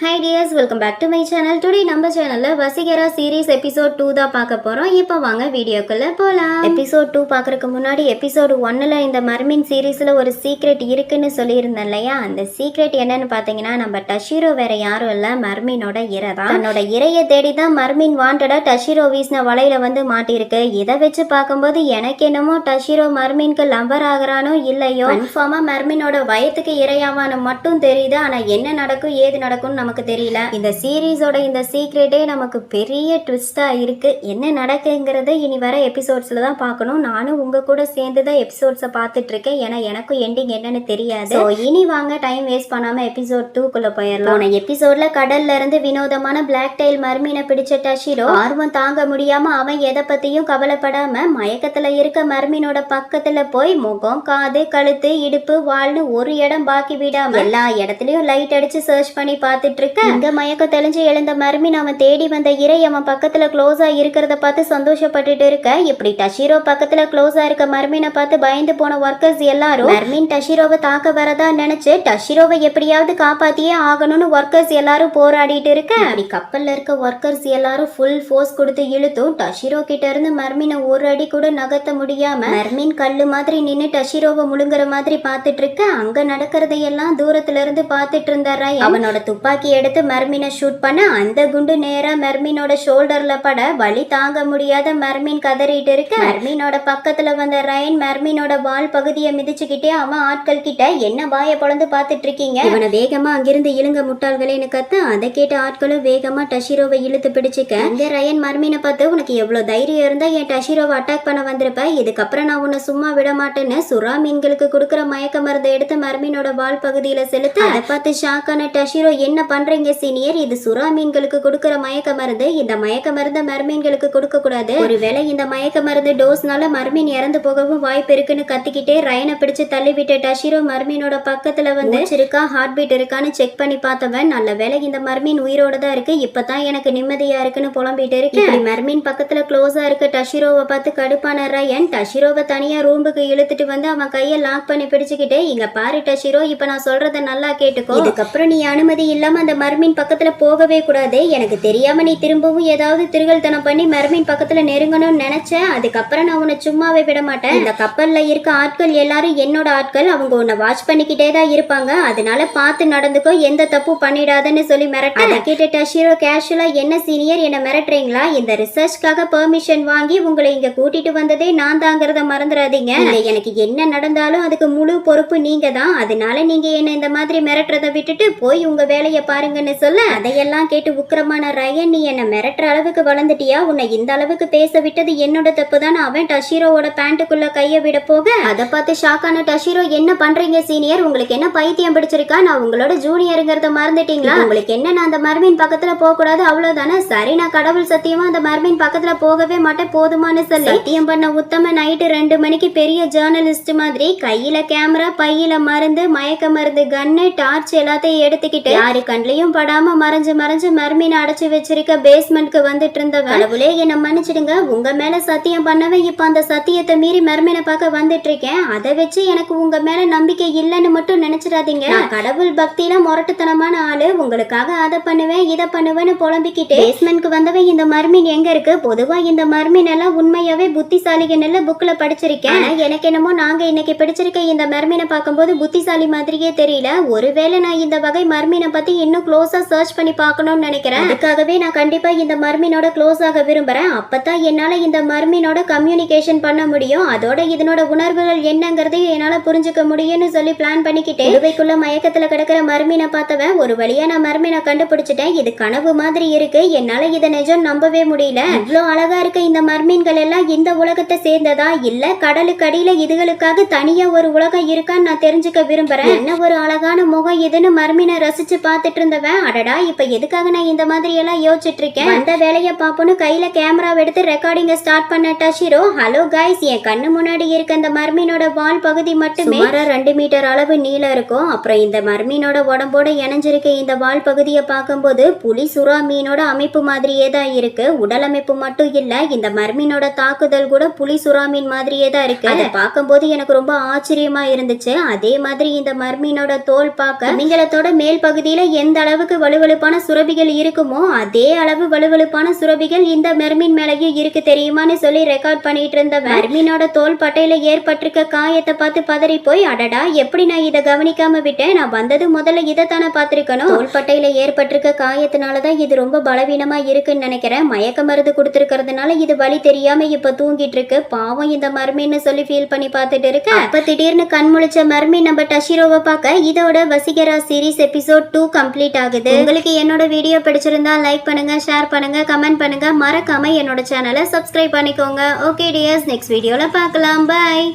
Hi dears, welcome back to my channel. Today நம்ம சேனல்ல Vaseegara series episode 2 தான் பார்க்க போறோம். இப்போ வாங்க வீடியோக்குள்ள போலாம். எபிசோட் 2 பார்க்கறதுக்கு முன்னாடி எபிசோட் 1ல இந்த மர்மின் சீரிஸ்ல ஒரு சீக்ரெட் இருக்குன்னு சொல்லியிருந்தேன் இல்லையா? அந்த சீக்ரெட் என்னன்னு பார்த்தீங்கன்னா நம்ம டஷிரோ வேற யாரும் இல்ல மர்மினோட இரை தான். தன்னோட இரையை தேடி தான் மர்மின் வாண்டடா டஷிரோ வீசின வலையில வந்து மாட்டிருக்கு. இதை வச்சு பார்க்கும்போது எனக்கு என்னமோ டஷிரோ மர்மின்க்கு லவர் ஆகுறானோ இல்லையோ கன்ஃபார்மா மர்மினோட வயத்துக்கு இரையாவான்னு மட்டும் தெரியுது. ஆனா என்ன நடக்கும் ஏது நடக்கும் நமக்கு தெரியல. இந்த சீரீஸோட இந்த சீக்ரெட்டே நமக்கு பெரிய ட்விஸ்டா இருக்கு. என்ன நடக்குங்கிறத இனி வர எபிசோட்ஸ்ல தான் பார்க்கணும். நானும் உங்க கூட சேர்ந்து தான் எபிசோட்ஸை பார்த்துட்டு இருக்கேன். ஏன்னா எனக்கும் எண்டிங் என்னன்னு தெரியாது. இனி வாங்க டைம் வேஸ்ட் பண்ணாம எபிசோட் 2க்குள்ள போயிடலாம். எபிசோட்ல கடல்ல இருந்து வினோதமான பிளாக் டைல் மர்மீனை பிடிச்ச டஷிரோ ஆர்வம் தாங்க முடியாம அவன் எதை பத்தியும் கவலைப்படாம மயக்கத்துல இருக்க மர்மீனோட பக்கத்துல போய் முகம் காது கழுத்து இடுப்பு வால்னு ஒரு இடம் பாக்கி விடாம எல்லா இடத்துலயும் லைட் அடிச்சு சர்ச் பண்ணி பார்த்துட்டு இங்க மயக்கம் தெளிஞ்சு எழுந்த மர்மின் அவன் தேடி வந்த இறை அவன் பக்கத்துல க்ளோஸா இருக்கிறத பார்த்து சந்தோஷப்பட்டுட்டு இருக்க. இப்படி டஷிரோ பக்கத்துல க்ளோஸா இருக்க மர்மினை பார்த்து பயந்து போன ஒர்க்கர்ஸ் எல்லாரும் மர்மின் டஷிரோவை தாக்க வரதா நினைச்சு டஷிரோவை எப்படியாவது காப்பாத்தியே ஆகணும்னு ஒர்க்கர்ஸ் எல்லாரும் போராடிட்டு இருக்க. அப்படி கப்பல்ல இருக்க ஒர்க்கர்ஸ் எல்லாரும் ஃபுல் ஃபோர்ஸ் கொடுத்து இழுத்தும் டஷிரோ கிட்ட இருந்து மர்மினை ஒரு அடி கூட நகர்த்த முடியாம மர்மின் கல்லு மாதிரி நின்னு டஷிரோவை முழுங்குற மாதிரி பார்த்துட்டு இருக்க. அங்க நடக்கிறதையெல்லாம் தூரத்துல இருந்து பார்த்துட்டு இருந்த ரயன் அவனோட துப்பாக்கி எடுத்து மர்மினை ஷூட் பண்ண அந்த குண்டு நேரா மர்மினோட ஷோல்டர்ல பட வலி தாங்க முடியாத மர்மின் கதறிட்டு இருக்க. மர்மினோட பக்கத்துல வந்த ரயன் மர்மினோட வால் பகுதியை மிதிச்சுக்கிட்டே அவன் ஆட்கள் கிட்ட என்ன வாய பொழந்து பார்த்துட்டு இருக்கீங்க, இவனை வேகமா அங்கிருந்து இழுங்க முட்டாள்களேன்னு கத்து. அதை கேட்ட ஆட்களும் வேகமா டஷிரோவை இழுத்து பிடிச்சுக்க. இந்த ரயன் மர்மினை பார்த்து உனக்கு எவ்வளவு தைரியம் இருந்தா என் டஷிரோவை அட்டாக் பண்ண வந்திருப்ப, இதுக்கப்புறம் நான் உன்னை சும்மா விட மாட்டேன்னு சுறா மீன்களுக்கு கொடுக்குற மயக்க மருந்தை எடுத்து மர்மினோட வால் பகுதியில செலுத்த அதை பார்த்து ஷாக்கான டஷிரோ என்ன பண்றீங்க சீனியர், இது சுறா மீன்களுக்கு கொடுக்கிற மயக்க மருந்து, இந்த மயக்க மருந்தை மர்மீன்களுக்கு கொடுக்க கூடாது, ஒருவேளை இந்த மயக்க மருந்து டோஸ்னால மர்மீன் இறந்து போகவும் வாய்ப்பு இருக்குன்னு கத்திக்கிட்டே ரயனை பிடிச்சு தள்ளி விட்ட டஷிரோ மர்மீனோட பக்கத்துல வந்து இருக்கா ஹார்ட் பீட் இருக்கான்னு செக் பண்ணி பார்த்தவன் நல்ல வேளை இந்த மர்மீன் உயிரோட தான் இருக்கு, இப்பதான் எனக்கு நிம்மதியா இருக்குன்னு புலம்பிட்டு இருக்கு. மர்மீன் பக்கத்துல க்ளோஸா இருக்க டஷிரோவை பார்த்து கடுப்பான ரயன் டஷிரோவை தனியா ரூமுக்கு இழுத்துட்டு வந்து அவன் கையை லாக் பண்ணி பிடிச்சுக்கிட்டே இங்க பாரு டஷிரோ, இப்ப நான் சொல்றத நல்லா கேட்டுக்கோ, இதுக்கப்புறம் நீ அனுமதி இல்லாம அந்த மர்மீன் பக்கத்துல போகவே கூடாது, எனக்கு தெரியாம நீ திரும்பவும் ஏதாவது திருகல்தனம் பண்ணி மர்மீன் பக்கத்துல நெருங்கணும்னு நினைச்ச அதுக்கப்புறம் நான் உன்னை சும்மாவே விட மாட்டேன். இந்த கப்பல்ல இருக்க ஆட்கள் எல்லாரும் என்னோட ஆட்கள், அவங்க உன்னை வாட்ச் பண்ணிக்கிட்டே தான் இருப்பாங்க, அதனால பார்த்து நடந்துக்கோ, எந்த தப்பு பண்ணிடாதன்னு சொல்லி மிரட்ட. அதை கேட்டு டஷிரோ கேஷுவலா என்ன சீனியர் என்ன மிரட்டுறீங்களா, இந்த ரிசர்ச்காக பெர்மிஷன் வாங்கி உங்களை இங்க கூட்டிட்டு வந்ததே நான் தாங்கிறத மறந்துடாதீங்க, எனக்கு என்ன நடந்தாலும் அதுக்கு முழு பொறுப்பு நீங்க தான், அதனால நீங்க என்ன இந்த மாதிரி மிரட்டுறதை விட்டுட்டு போய் உங்க வேலையை பாருங்கன்னு சொல்ல. அதையெல்லாம் கேட்டு உக்கிரமான ரயன் நீ என்ன மிரட்டுற அளவுக்கு வளர்ந்துட்டியா, உன்னை இந்த அளவுக்கு பேச விட்டது என்னோட தப்பு தான், அவன் டஷிரோவோட பேண்ட்டுக்குள்ள கைய விட போக அதை பார்த்து ஷாக்கான டஷிரோ என்ன பண்றீங்க சீனியர், உங்களுக்கு என்ன பைத்தியம் பிடிச்சிருக்கா, நான் உங்களோட ஜூனியருங்கிறத மறந்துட்டீங்களா, உங்களுக்கு என்ன நான் அந்த மர்மீன் பக்கத்துல போக கூடாது அவ்வளவுதானே, சரி நான் கடவுள் சத்தியமா அந்த மர்மீன் பக்கத்துல போகவே மாட்டேன் போதுமானு சொல்லி சத்தியம் பண்ண உத்தம நைட்டு 2 மணிக்கு பெரிய ஜேர்னலிஸ்ட் மாதிரி கையில கேமரா பையில மருந்து மயக்க மருந்து கன்னு டார்ச் எல்லாத்தையும் எடுத்துக்கிட்டு யாரு கண்லையும் படாம மறைஞ்சு மறைஞ்சு மர்மீனை அடைச்சு வச்சிருக்க பேஸ்மெண்ட்க்கு வந்துட்டு இருந்த கடவுளே என்ன மன்னிச்சிடுங்க, உங்க மேல சத்தியம் பண்ணவே இப்ப அந்த சத்தியத்தை மீறி மர்மீனை பார்க்க வந்துட்டு இருக்கேன், அதை வச்சு எனக்கு உங்க மேல நம்பிக்கை இல்லைன்னு மட்டும் நினைச்சிடாதீங்க, கடவுள் பக்தியில முரட்டுத்தனமான ஆளு, உங்களுக்காக அதை பண்ணுவேன் இதை பண்ணுவேன்னு புலம்பிக்கிட்டு பேஸ்மெண்ட்க்கு வந்தவன் இந்த மர்மீன் எங்க இருக்கு, பொதுவா இந்த மர்மீன் எல்லாம் உண்மையாவே புத்திசாலிகன்னு புக்ல படிச்சிருக்கேன், எனக்கு என்னமோ நாங்க இன்னைக்கு படிச்சிருக்க இந்த மர்மீனை பார்க்கும்போது புத்திசாலி மாதிரியே தெரியல, ஒருவேளை நான் இந்த வகை மர்மீனை பத்தி இன்னும் க்ளோஸா சர்ச் பண்ணி பார்க்கணும்னு நினைக்கிறேன், அதுக்காகவே நான் கண்டிப்பா இந்த மர்மீனோட க்ளோஸ் ஆக விரும்புறேன், அப்பதான் என்னால இந்த மர்மீனோட கம்யூனிகேஷன் பண்ண முடியும், அதோட இதனோட உணர்வுகள் என்னங்கிறதையும் என்னால புரிஞ்சுக்க முடியும்னு சொல்லி பிளான் பண்ணிக்கிட்டே இவைக்குள்ள மயக்கத்துல கிடக்கிற மர்மீனை பார்த்தவன் ஒரு வழியா நான் மர்மீனை கண்டுபிடிச்சிட்டேன், இது கனவு மாதிரி இருக்கு, என்னால இதை நிஜம் நம்பவே முடியல, இவ்வளவு அழகா இருக்க இந்த மர்மீன்கள் எல்லாம் இந்த உலகத்தை சேர்ந்ததா இல்ல கடலுக்கு அடியில இதுகளுக்காக தனியா ஒரு உலகம் இருக்கான்னு நான் தெரிஞ்சுக்க விரும்புறேன், என்ன ஒரு அழகான முகம் இதுன்னு மர்மீனை ரசிச்சு பார்த்துட்டு இருந்தவன் அடடா இப்ப எதுக்காக நான் இந்த மாதிரி எல்லாம் யோசிச்சுட்டு இருக்கேன், அந்த வேலையை பாப்போன்னு கையில கேமரா எடுத்து ரெக்கார்டிங்க ஸ்டார்ட் பண்ண டஷிரோ ஹலோ கைஸ், என் கண்ணு முன்னாடி இருக்க அந்த மர்மீனோட வால் பகுதி மட்டுமே 2 மீட்டர் அளவு நீளம் இருக்கும், அப்புறம் இந்த மர்மீனோட உடம்போட இணைஞ்சிருக்க இந்த வால் பகுதியை பார்க்கும்போது புலி சுறா மீனோட அமைப்பு மாதிரியே தான் இருக்கு, உடல் அமைப்பு மட்டும் இல்ல இந்த மர்மீனோட தாக்குதல் கூட புலி சுறா மீன் மாதிரியே தான் இருக்கு, அதை பார்க்கும்போது எனக்கு ரொம்ப ஆச்சரியமா இருந்துச்சு, அதே மாதிரி இந்த மர்மீனோட தோல் பார்க்க திமிங்கலத்தோட மேல் பகுதியில எந்த எந்த அளவுக்கு வலுவலுப்பான சுரபிகள் இருக்குமோ அதே அளவு வலுவலுப்பான சுரபிகள் இந்த மெர்மின் மேலேயும் இருக்கு தெரியுமான்னு சொல்லி ரெக்கார்ட் பண்ணிட்டு இருந்த மெர்மினோட தோல் பட்டையில ஏற்பட்டிருக்க காயத்தை பார்த்து பதறி போய், அடடா எப்படி நான் இதை கவனிக்காம விட்டேன், நான் வந்தது முதல்ல இதைத்தானே பார்த்திருக்கணும், தோல் பட்டையில ஏற்பட்டிருக்க காயத்தினாலதான் இது ரொம்ப பலவீனமா இருக்குன்னு நினைக்கிறேன், மயக்க மருந்து கொடுத்துருக்கிறதுனால இது வலி தெரியாம இப்ப தூங்கிட்டு இருக்கு, பாவம் இந்த மெர்மின்னு சொல்லி ஃபீல் பண்ணி பார்த்துட்டு இருக்கு. அப்ப திடீர்னு கண் முழிச்ச மெர்மின் நம்ம டஷிரோவை பார்க்க இதோட வசீகரா சீரிஸ் எபிசோட் 2 கம்ப்ளீட் ஆகுது. உங்களுக்கு என்னோட வீடியோ பிடிச்சிருந்தா லைக் பண்ணுங்க, ஷேர் பண்ணுங்க, கமெண்ட் பண்ணுங்க, மறக்காம என்னோட சேனலை சப்ஸ்கிரைப் பண்ணிக்கோங்க. ஓகே டியர்ஸ், நெக்ஸ்ட் வீடியோல பார்க்கலாம். பை.